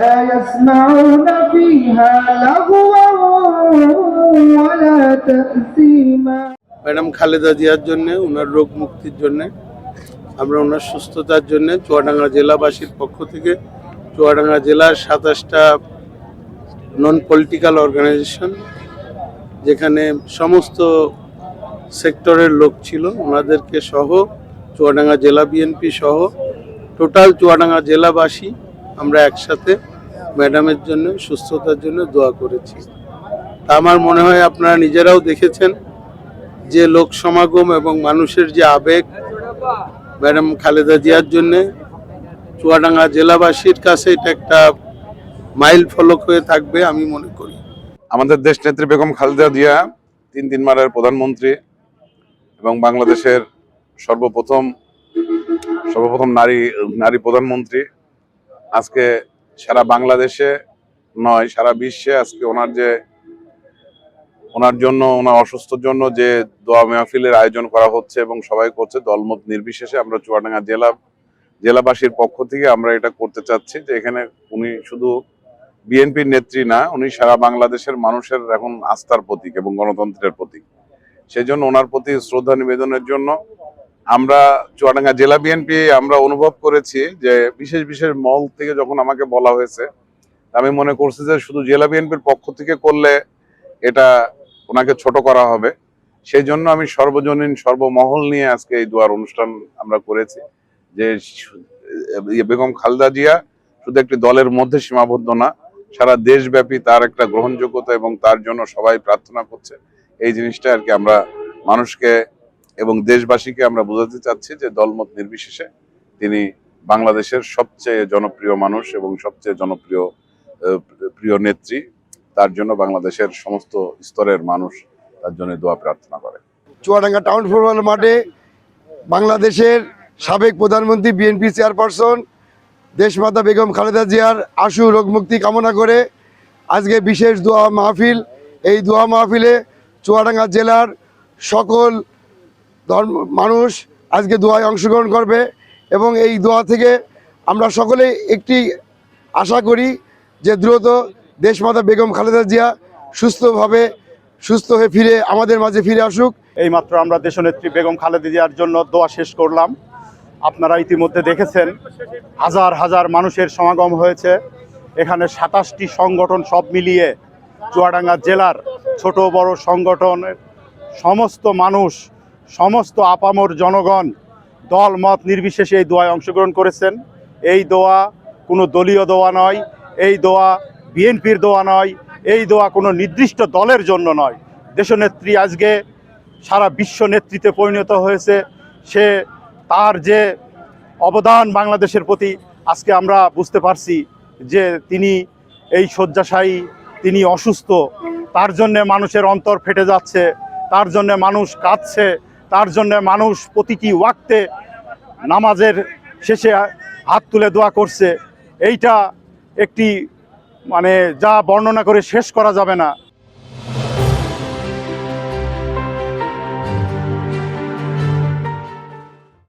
لا يسمعون فيها لغوا ولا تأثيما। Madam Khaleda জিয়ার জন্য, ওনার রোগ মুক্তির জন্য, আমরা ওনার সুস্থতার জন্য চুয়াডাঙ্গা জেলাবাসীর পক্ষ থেকে চুয়াডাঙ্গা জেলার 27টা নন পলিটিক্যাল অর্গানাইজেশন, যেখানে সমস্ত সেক্টরের লোক ছিল, ওনাদেরকে সহ চুয়াডাঙ্গা জেলা বিএনপি সহ টোটাল চুয়াডাঙ্গা জেলাবাসী আমরা একসাথে ম্যাডামের জন্য সুস্থতার জন্য দোয়া করেছি। তা আমার মনে হয় আপনারা নিজেরাও দেখেছেন যে লোক সমাগম এবং মানুষের যে আবেগ ম্যাডাম খালেদা জিয়ার জন্যে চুয়াডাঙ্গা জেলাবাসীর কাছে এটা একটা মাইল ফলক হয়ে থাকবে আমি মনে করি। আমাদের দেশ নেত্রী বেগম খালেদা জিয়া তিনবারের প্রধানমন্ত্রী এবং বাংলাদেশের সর্বপ্রথম নারী প্রধানমন্ত্রী। আজকে সারা বাংলাদেশে নয়, সারা বিশ্বে আজকে ওনার জন্য, ওনার অসুস্থর জন্য যে দোয়া মাহফিলের আয়োজন করা হচ্ছে এবং সবাই করছে দলমত নির্বিশেষে। আমরা চুয়াডাঙ্গা জেলাবাসীর পক্ষ থেকে আমরা এটা করতে চাচ্ছি যে এখানে উনি শুধু বিএনপির নেত্রী না, উনি সারা বাংলাদেশের মানুষের এখন আস্থার প্রতীক এবং গণতন্ত্রের প্রতীক। সেই জন্য ওনার প্রতি শ্রদ্ধা নিবেদনের জন্য আমরা চুয়াডাঙ্গা জেলা বিএনপি আমরা অনুভব করেছি যে বিশেষ মহল থেকে যখন আমাকে বলা হয়েছে, আমি মনে করছি যে শুধু জেলা বিএনপির পক্ষ থেকে করলে এটা ওনাকে ছোট করা হবে। সেই জন্য আমি সর্বজনীন সর্বমহল নিয়ে আজকে এই দোয়ার অনুষ্ঠান আমরা করেছি যে বেগম খালেদা জিয়া শুধু একটি দলের মধ্যে সীমাবদ্ধ না, সারা দেশব্যাপী তার একটা গ্রহণযোগ্যতা এবং তার জন্য সবাই প্রার্থনা করছে। এই জিনিসটা আর কি আমরা মানুষকে এবং দেশবাসীকে আমরা বোঝাতে চাচ্ছি যে দলমত নির্বিশেষে তিনি বাংলাদেশের সবচেয়ে জনপ্রিয় মানুষ এবং সবচেয়ে প্রিয় নেত্রী। তার জন্য বাংলাদেশের সমস্ত স্তরের মানুষ তার জন্য দোয়া প্রার্থনা করে। চুয়াডাঙ্গা টাউন ফুটবল মাঠে বাংলাদেশের সাবেক প্রধানমন্ত্রী বিএনপি চেয়ারপারসন দেশমাতা বেগম খালেদা জিয়ার আশু রোগ মুক্তি কামনা করে আজকে বিশেষ দোয়া মাহফিল। এই দোয়া মাহফিলে চুয়াডাঙ্গা জেলার সকল মানুষ আজকে দোয়ায় অংশগ্রহণ করবে এবং এই দোয়া থেকে আমরা সকলে একটি আশা করি যে দ্রুত দেশমাতা বেগম খালেদা জিয়া সুস্থ হয়ে ফিরে আমাদের মাঝে ফিরে আসুক। এইমাত্র আমরা দেশনেত্রী বেগম খালেদা জিয়ার জন্য দোয়া শেষ করলাম। আপনারা ইতিমধ্যে দেখেছেন হাজার হাজার মানুষের সমাগম হয়েছে। এখানে 27টি সংগঠন সব মিলিয়ে চুয়াডাঙ্গা জেলার ছোট বড় সংগঠনের সমস্ত মানুষ, সমস্ত আপামর জনগণ দল মত নির্বিশেষে এই দোয়ায় অংশগ্রহণ করেছেন। এই দোয়া কোনো দলীয় দোয়া নয়, এই দোয়া বিএনপির দোয়া নয়, এই দোয়া কোনো নির্দিষ্ট দলের জন্য নয়। দেশনেত্রী আজকে সারা বিশ্ব নেতৃত্বে পরিণত হয়েছে। তার যে অবদান বাংলাদেশের প্রতি আজকে আমরা বুঝতে পারছি যে তিনি এই শয্যাশায়ী, তিনি অসুস্থ, তার জন্যে মানুষের অন্তর ফেটে যাচ্ছে, তার জন্যে মানুষ কাঁদছে, তার জন্যে মানুষ প্রতিটি ওয়াক্তে নামাজের শেষে হাত তুলে দোয়া করছে। এইটা একটি যা বর্ণনা করে শেষ করা যাবে না।